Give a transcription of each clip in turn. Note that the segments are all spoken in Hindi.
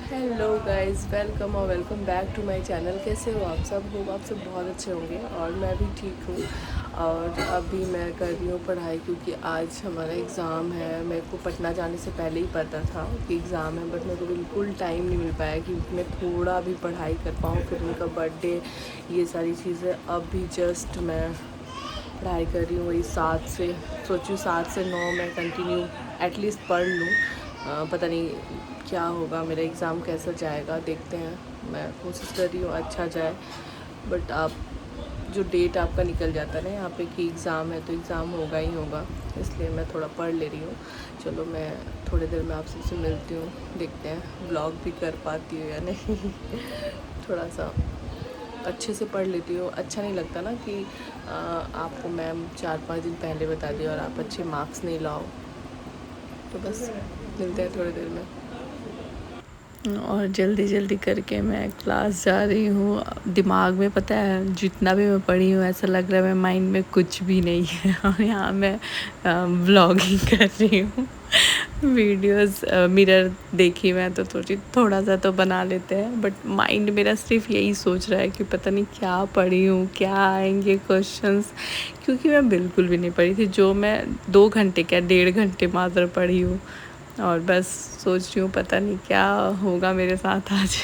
हेलो गाइस, वेलकम और welcome back to my channel. कैसे हो आप सब? होप आप सब बहुत अच्छे होंगे और मैं भी ठीक हूँ। और अभी मैं कर रही हूँ पढ़ाई क्योंकि आज हमारा एग्ज़ाम है। मेरे को पटना जाने से पहले ही पता था कि एग्ज़ाम है, बट मेरे को बिल्कुल टाइम नहीं मिल पाया कि मैं थोड़ा भी पढ़ाई कर पाऊँ। फिर उनका बर्थडे, ये सारी चीज़ें। अभी जस्ट मैं पढ़ाई कर रही हूँ, वही 7 से 9 मैं कंटिन्यू एटलीस्ट पढ़ लूँ। पता नहीं क्या होगा, मेरा एग्ज़ाम कैसा जाएगा, देखते हैं। मैं कोशिश कर रही हूँ अच्छा जाए, बट आप जो डेट आपका निकल जाता है ना यहाँ पे कि एग्ज़ाम है तो एग्ज़ाम होगा ही होगा, इसलिए मैं थोड़ा पढ़ ले रही हूँ। चलो मैं थोड़ी देर में आपसे मिलती हूँ, देखते हैं ब्लॉग भी कर पाती हूँ या नहीं। थोड़ा सा अच्छे से पढ़ लेती हूँ। अच्छा नहीं लगता ना कि आपको मैम 4-5 दिन पहले बता दिया और आप अच्छे मार्क्स नहीं लाओ। तो बस मिलते हैं थोड़ी देर में। और जल्दी जल्दी करके मैं क्लास जा रही हूँ। दिमाग में पता है जितना भी मैं पढ़ी हूँ ऐसा लग रहा है मेरे माइंड में कुछ भी नहीं है। और यहाँ मैं व्लॉगिंग कर रही हूँ। वीडियोस मिरर देखी मैं तो सोची थोड़ा सा तो बना लेते हैं, बट माइंड मेरा सिर्फ यही सोच रहा है कि पता नहीं क्या पढ़ी हूँ, क्या आएंगे क्वेश्चंस। क्योंकि मैं बिल्कुल भी नहीं पढ़ी थी। जो मैं 2 घंटे क्या 1.5 घंटे मात्र पढ़ी हूँ और बस सोच रही हूँ पता नहीं क्या होगा मेरे साथ आज।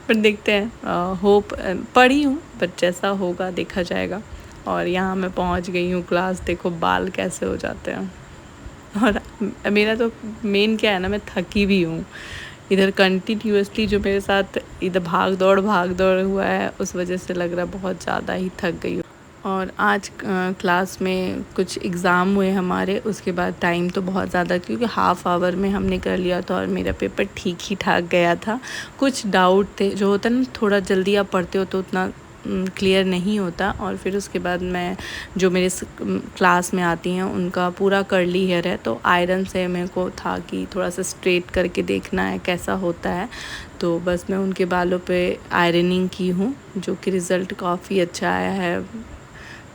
पर देखते हैं। होप पढ़ी हूँ, बट जैसा होगा देखा जाएगा। और यहाँ मैं पहुँच गई हूँ क्लास। देखो बाल कैसे हो जाते हैं। और मेरा तो मेन क्या है ना, मैं थकी भी हूँ। इधर कंटिन्यूअसली जो मेरे साथ इधर भाग दौड़ हुआ है, उस वजह से लग रहा है बहुत ज़्यादा ही थक गई हूँ। और आज क्लास में कुछ एग्ज़ाम हुए हमारे, उसके बाद टाइम तो बहुत ज़्यादा, क्योंकि हाफ़ आवर में हमने कर लिया था और मेरा पेपर ठीक ही ठाक गया था। कुछ डाउट थे, जो होता है ना थोड़ा जल्दी आप पढ़ते हो तो उतना क्लियर नहीं होता। और फिर उसके बाद मैं जो मेरे क्लास में आती हैं उनका पूरा कर्ली हेयर है, तो आयरन से मेरे को था कि थोड़ा सा स्ट्रेट करके देखना है कैसा होता है। तो बस मैं उनके बालों पे आयरनिंग की हूँ, जो कि रिज़ल्ट काफ़ी अच्छा आया है,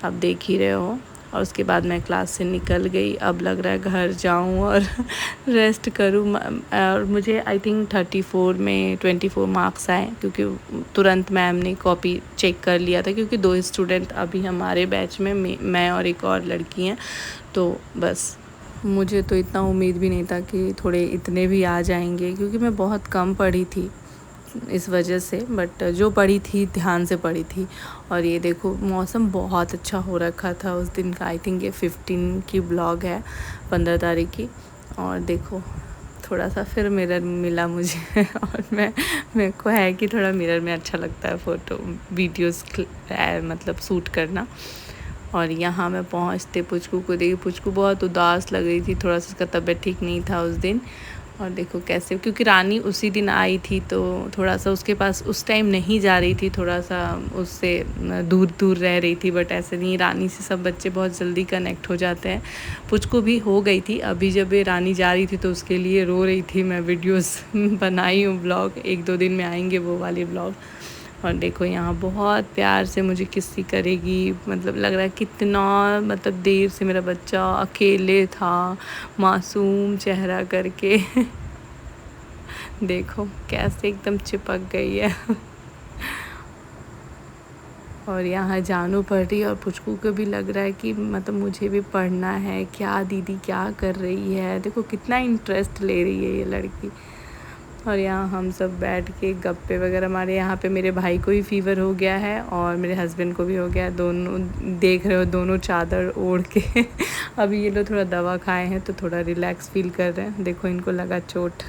आप देख ही रहे हो। और उसके बाद मैं क्लास से निकल गई। अब लग रहा है घर जाऊं और रेस्ट करूं। और मुझे आई थिंक 34 में 24 मार्क्स आए, क्योंकि तुरंत मैम ने कॉपी चेक कर लिया था, क्योंकि 2 स्टूडेंट अभी हमारे बैच में, मैं और एक और लड़की हैं। तो बस मुझे तो इतना उम्मीद भी नहीं था कि थोड़े इतने भी आ जाएंगे, क्योंकि मैं बहुत कम पढ़ी थी इस वजह से, बट जो पढ़ी थी ध्यान से पढ़ी थी। और ये देखो मौसम बहुत अच्छा हो रखा था उस दिन का। आई थिंक ये 15 की ब्लॉग है, 15 तारीख की। और देखो थोड़ा सा फिर मिरर मिला मुझे। और मेरे को है कि थोड़ा मिरर में अच्छा लगता है फ़ोटो वीडियोस मतलब शूट करना। और यहाँ मैं पहुँचते पुचकू को देखी। पुचकू बहुत उदास लग रही थी, थोड़ा सा उसका तबीयत ठीक नहीं था उस दिन। और देखो कैसे, क्योंकि रानी उसी दिन आई थी तो थोड़ा सा उसके पास उस टाइम नहीं जा रही थी, थोड़ा सा उससे दूर दूर रह रही थी। बट ऐसे नहीं, रानी से सब बच्चे बहुत जल्दी कनेक्ट हो जाते हैं। पुचकू भी हो गई थी। अभी जब ये रानी जा रही थी तो उसके लिए रो रही थी। मैं वीडियोस बनाई हूँ, ब्लॉग 1-2 दिन में आएंगे वो वाले ब्लॉग। और देखो यहाँ बहुत प्यार से मुझे किस्सी करेगी, मतलब लग रहा है कितना, मतलब देर से मेरा बच्चा अकेले था, मासूम चेहरा करके। देखो कैसे एकदम चिपक गई है। और यहाँ जानू पढ़ रही है और पुचकू को भी लग रहा है कि मतलब मुझे भी पढ़ना है, क्या दीदी क्या कर रही है। देखो कितना इंटरेस्ट ले रही है ये लड़की। और यहाँ हम सब बैठ के गप्पे वगैरह मारे। यहाँ पे मेरे भाई को भी फीवर हो गया है और मेरे हस्बैंड को भी हो गया। दोनों देख रहे हो, दोनों चादर ओढ़ के। अभी ये लोग थोड़ा दवा खाए हैं तो थोड़ा रिलैक्स फील कर रहे हैं। देखो इनको लगा चोट।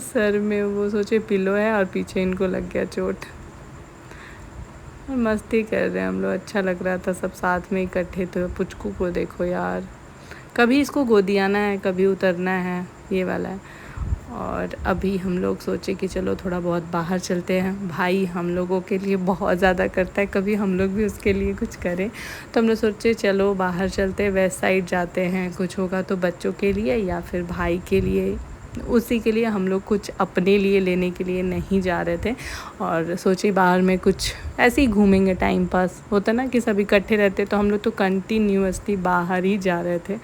सर में वो सोचे पिलो है और पीछे इनको लग गया चोट। और मस्ती कर रहे हैं हम लोग, अच्छा लग रहा था सब साथ में इकट्ठे। तो पुचकू को देखो यार, कभी इसको गोदी आना है, कभी उतरना है, ये वाला है। और अभी हम लोग सोचे कि चलो थोड़ा बहुत बाहर चलते हैं। भाई हम लोगों के लिए बहुत ज़्यादा करता है, कभी हम लोग भी उसके लिए कुछ करें। तो हम लोग सोचे चलो बाहर चलते हैं, वेस्ट साइड जाते हैं। कुछ होगा तो बच्चों के लिए या फिर भाई के लिए, उसी के लिए। हम लोग कुछ अपने लिए लेने के लिए नहीं जा रहे थे। और सोचे बाहर में कुछ ऐसे ही घूमेंगे, टाइम पास होता ना कि सब इकट्ठे रहते, तो हम लोग तो कंटिन्यूअसली बाहर ही जा रहे थे।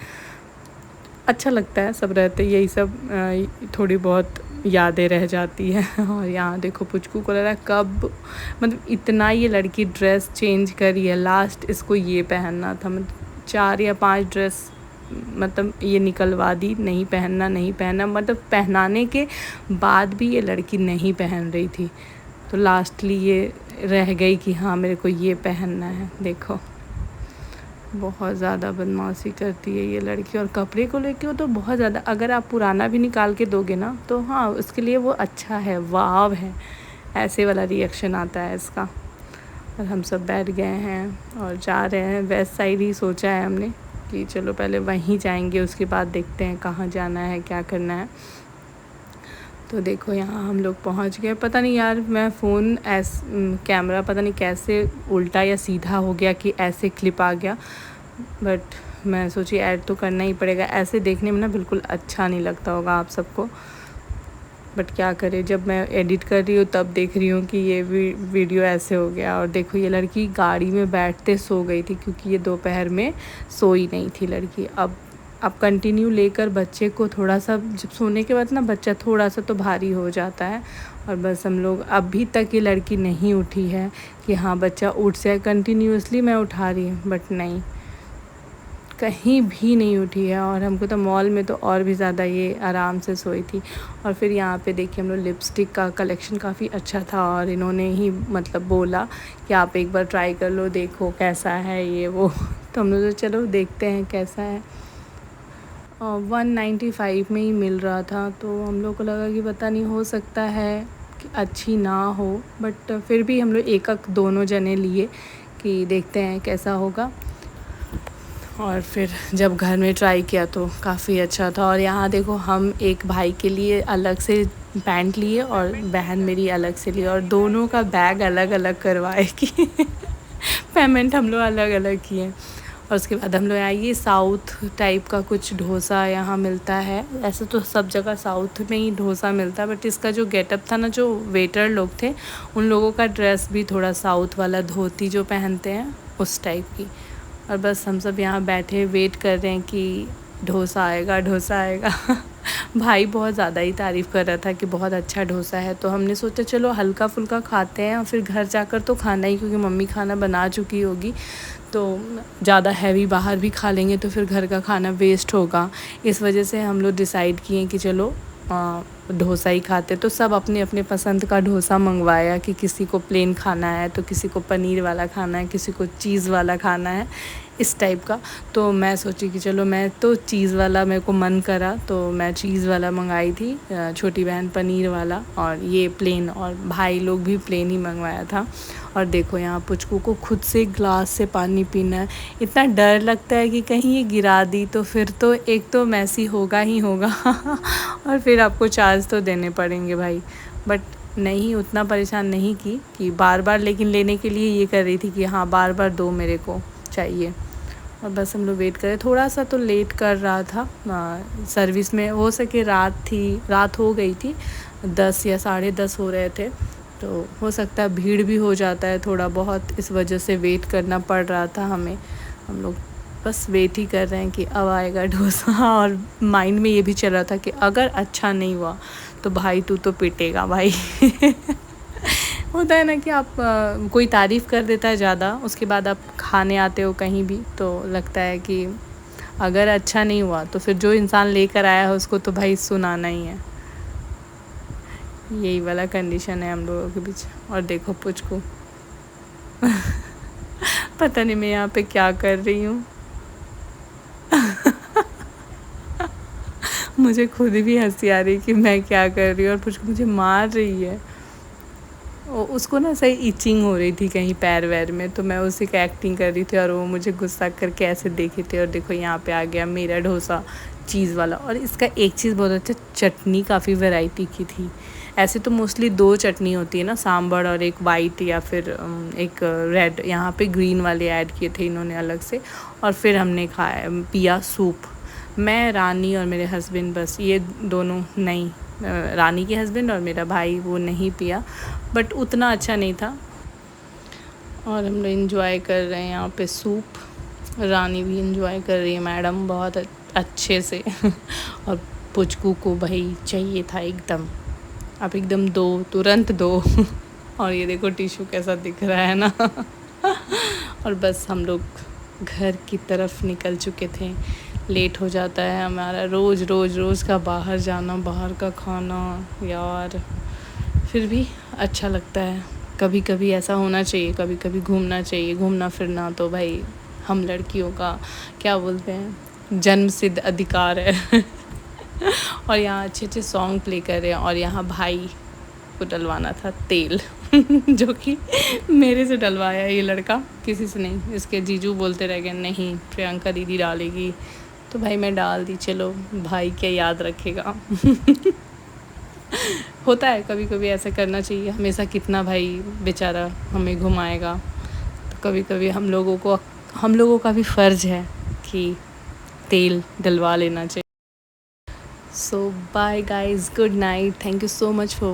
अच्छा लगता है, सब रहते यही सब थोड़ी बहुत यादें रह जाती हैं। और यहाँ देखो पुचकू को लग रहा है कब, मतलब इतना ये लड़की ड्रेस चेंज करी है, लास्ट इसको ये पहनना था, मतलब 4 या 5 ड्रेस मतलब ये निकलवा दी, नहीं पहनना नहीं पहनना, मतलब पहनाने के बाद भी ये लड़की नहीं पहन रही थी, तो लास्टली ये रह गई कि हाँ मेरे को ये पहनना है। देखो बहुत ज़्यादा बदमाशी करती है ये लड़की, और कपड़े को लेके वो तो बहुत ज़्यादा, अगर आप पुराना भी निकाल के दोगे ना तो हाँ उसके लिए वो अच्छा है, वाव है, ऐसे वाला रिएक्शन आता है इसका। और हम सब बैठ गए हैं और जा रहे हैं वेस्ट साइड ही सोचा है हमने कि चलो पहले वहीं जाएंगे, उसके बाद देखते हैं कहाँ जाना है क्या करना है। तो देखो यहाँ हम लोग पहुँच गए। पता नहीं यार मैं फ़ोन कैमरा पता नहीं कैसे उल्टा या सीधा हो गया कि ऐसे क्लिप आ गया, बट मैं सोची ऐड तो करना ही पड़ेगा, ऐसे देखने में ना बिल्कुल अच्छा नहीं लगता होगा आप सबको, बट क्या करें, जब मैं एडिट कर रही हूँ तब देख रही हूँ कि ये वीडियो ऐसे हो गया। और देखो ये लड़की गाड़ी में बैठते सो गई थी, क्योंकि ये दोपहर में सोई नहीं थी लड़की। अब कंटिन्यू लेकर बच्चे को थोड़ा सा, जब सोने के बाद ना बच्चा थोड़ा सा तो भारी हो जाता है, और बस हम लोग अभी तक ये लड़की नहीं उठी है कि हाँ बच्चा उठ जाए, कंटिन्यूसली मैं उठा रही हूँ बट नहीं, कहीं भी नहीं उठी है। और हमको तो मॉल में तो और भी ज़्यादा ये आराम से सोई थी। और फिर यहाँ पे देखिए हम लोग लिपस्टिक का कलेक्शन काफ़ी अच्छा था, और इन्होंने ही मतलब बोला कि आप एक बार ट्राई कर लो, देखो कैसा है ये वो। तो हम लोग तो चलो देखते हैं कैसा है। 195 में ही मिल रहा था, तो हम लोग को लगा कि पता नहीं हो सकता है कि अच्छी ना हो, बट फिर भी हम लोग एक दोनों जने लिए कि देखते हैं कैसा होगा। और फिर जब घर में ट्राई किया तो काफ़ी अच्छा था। और यहाँ देखो हम एक भाई के लिए अलग से पैंट लिए और बहन मेरी अलग से लिए, और दोनों का बैग अलग अलग करवाए कि पेमेंट हम लोग अलग अलग किए। और उसके बाद हम लोग आइए, साउथ टाइप का कुछ डोसा यहाँ मिलता है, ऐसे तो सब जगह साउथ में ही डोसा मिलता है, बट इसका जो गेटअप था ना, जो वेटर लोग थे उन लोगों का ड्रेस भी थोड़ा साउथ वाला, धोती जो पहनते हैं उस टाइप की। और बस हम सब यहाँ बैठे वेट कर रहे हैं कि डोसा आएगा डोसा आएगा। भाई बहुत ज़्यादा ही तारीफ़ कर रहा था कि बहुत अच्छा डोसा है, तो हमने सोचा चलो हल्का फुल्का खाते हैं, और फिर घर जाकर तो खाना ही, क्योंकि मम्मी खाना बना चुकी होगी, तो ज़्यादा हैवी बाहर भी खा लेंगे तो फिर घर का खाना वेस्ट होगा। इस वजह से हम लोग डिसाइड किए कि चलो डोसा ही खाते। तो सब अपने अपने पसंद का डोसा मंगवाया, कि किसी को प्लेन खाना है तो किसी को पनीर वाला खाना है, किसी को चीज़ वाला खाना है, इस टाइप का। तो मैं सोची कि चलो मैं तो चीज़ वाला, मेरे को मन करा तो मैं चीज़ वाला मंगाई थी, छोटी बहन पनीर वाला, और ये प्लेन, और भाई लोग भी प्लेन ही मंगवाया था। और देखो यहाँ पुचकू को खुद से ग्लास से पानी पीना है, इतना डर लगता है कि कहीं ये गिरा दी तो फिर तो एक तो मैसी होगा ही होगा और फिर आपको चार्ज तो देने पड़ेंगे भाई। बट नहीं, उतना परेशान नहीं की कि बार बार, लेकिन लेने के लिए ये कर रही थी कि हाँ बार बार दो, मेरे को चाहिए। और बस हम लोग वेट करें, थोड़ा सा तो लेट कर रहा था सर्विस में, हो सके रात हो गई थी, 10 या 10:30 हो रहे थे, तो हो सकता है भीड़ भी हो जाता है थोड़ा बहुत, इस वजह से वेट करना पड़ रहा था हमें। हम लोग बस वेट ही कर रहे हैं कि अब आएगा डोसा। और माइंड में ये भी चल रहा था कि अगर अच्छा नहीं हुआ तो भाई तू तो पिटेगा भाई। होता है ना कि आप कोई तारीफ़ कर देता है ज़्यादा, उसके बाद आप खाने आते हो कहीं भी तो लगता है कि अगर अच्छा नहीं हुआ तो फिर जो इंसान लेकर आया है उसको तो भाई सुनाना ही है। यही वाला कंडीशन है हम लोगों के बीच। और देखो पुचकू पता नहीं मैं यहाँ पे क्या कर रही हूँ। मुझे खुद भी हंसी आ रही कि मैं क्या कर रही हूँ, और पुचकू मुझे मार रही है। उसको ना सही इचिंग हो रही थी कहीं पैर वैर में, तो मैं उसी का एक्टिंग कर रही थी, और वो मुझे गुस्सा करके ऐसे देखे थे। और देखो यहाँ पे आ गया मेरा डोसा चीज़ वाला। और इसका एक चीज़ बहुत अच्छा, चटनी काफ़ी वैरायटी की थी। ऐसे तो मोस्टली 2 चटनी होती है ना, सांभर और एक वाइट या फिर एक रेड, यहाँ पे ग्रीन वाले ऐड किए थे इन्होंने अलग से। और फिर हमने खाया पिया सूप, मैं, रानी और मेरे हस्बैंड, बस ये दोनों नहीं, रानी के हस्बैंड और मेरा भाई वो नहीं पिया, बट उतना अच्छा नहीं था। और हम लोग इन्जॉय कर रहे हैं यहाँ पे सूप, रानी भी इन्जॉय कर रही है, मैडम बहुत अच्छे से और पुचकू को भाई चाहिए था एकदम, आप एकदम दो, तुरंत दो। और ये देखो टिशू कैसा दिख रहा है ना। और बस हम लोग घर की तरफ निकल चुके थे। लेट हो जाता है हमारा रोज़ का बाहर जाना, बाहर का खाना यार, फिर भी अच्छा लगता है। कभी कभी ऐसा होना चाहिए, कभी कभी घूमना चाहिए। घूमना फिरना तो भाई हम लड़कियों का क्या बोलते हैं, जन्मसिद्ध अधिकार है। और यहाँ अच्छे अच्छे सॉन्ग प्ले कर रहे हैं और यहाँ भाई को डलवाना था तेल। जो कि मेरे से डलवाया ये लड़का, किसी से नहीं। इसके जीजू बोलते रह गए नहीं प्रियंका दीदी डालेगी, तो भाई मैं डाल दी। चलो भाई क्या याद रखेगा। होता है कभी कभी ऐसा करना चाहिए, हमेशा कितना भाई बेचारा हमें घुमाएगा। तो कभी कभी हम लोगों का भी फ़र्ज़ है कि तेल डलवा लेना चाहिए। So bye guys, good night, thank you so much for